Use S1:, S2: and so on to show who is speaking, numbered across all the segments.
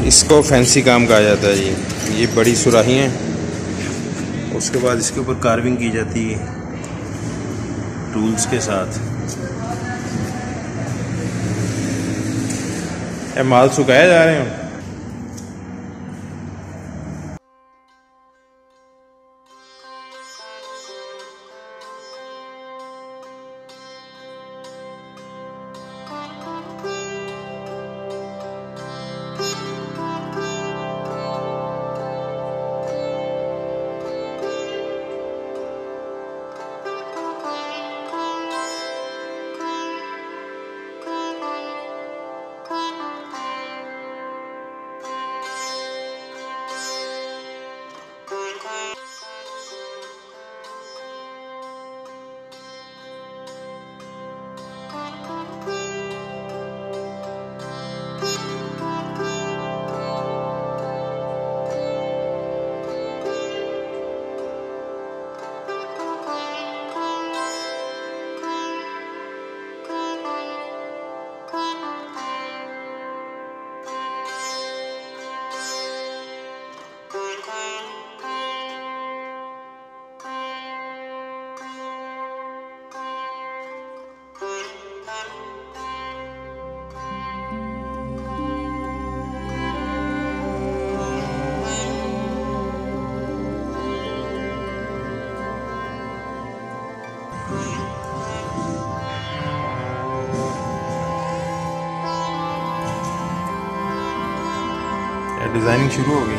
S1: इसको फैंसी काम कहा जाता है जी। ये बड़ी सुराही हैं, उसके बाद इसके ऊपर कार्विंग की जाती है टूल्स के साथ। ये माल सुखाया जा रहे हैं। डिजाइनिंग शुरू हो गई।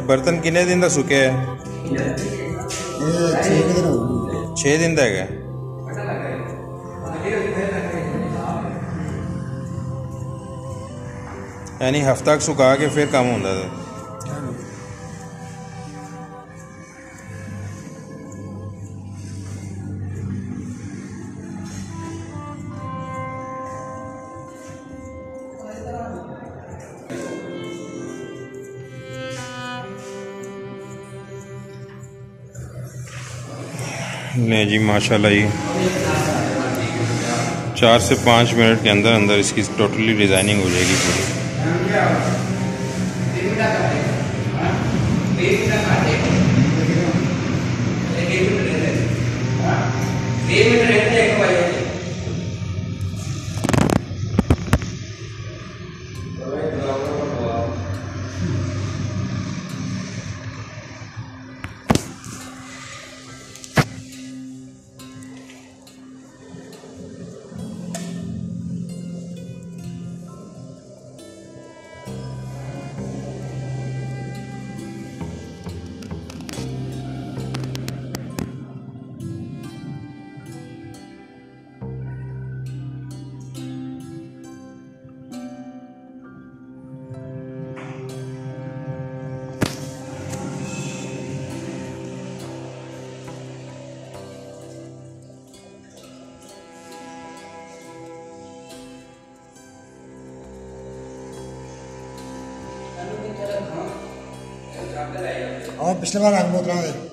S1: बर्तन कितने दिन तक सुखे है? 6 दिन तक है। यानी हफ्ता सुखा के फिर काम होता था। नहीं जी माशाल्लाह, ये 4 से 5 मिनट के अंदर अंदर इसकी टोटली डिज़ाइनिंग हो जाएगी पूरी।
S2: और पिछले बार आग बोतल है।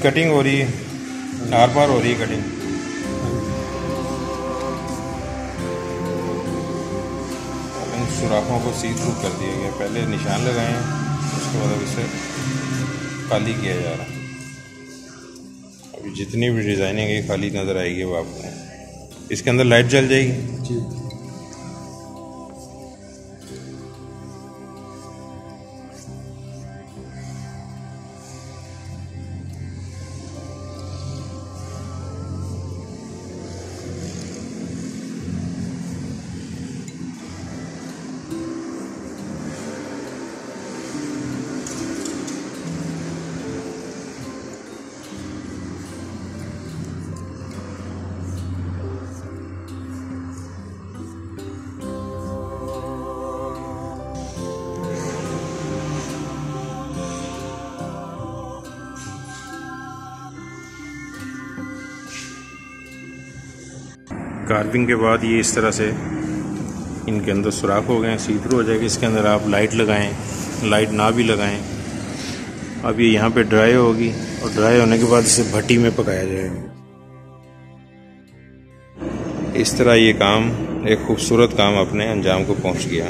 S1: कटिंग हो रही है, आर पार हो रही है कटिंग। इन सुराखों को सी थ्रू कर दिया गया, पहले निशान लगाए हैं, उसके बाद अब इसे खाली किया जा रहा है। अभी जितनी भी डिज़ाइनिंग है खाली नज़र आएगी वो आपको। इसके अंदर लाइट जल जाएगी जी। कार्विंग के बाद ये इस तरह से इनके अंदर सुराख हो गए हैं, सी थ्रू हो जाएगी। इसके अंदर आप लाइट लगाएं, लाइट ना भी लगाएं। अब ये यहाँ पे ड्राई होगी और ड्राई होने के बाद इसे भट्टी में पकाया जाएगा। इस तरह ये काम, एक खूबसूरत काम अपने अंजाम को पहुँच गया।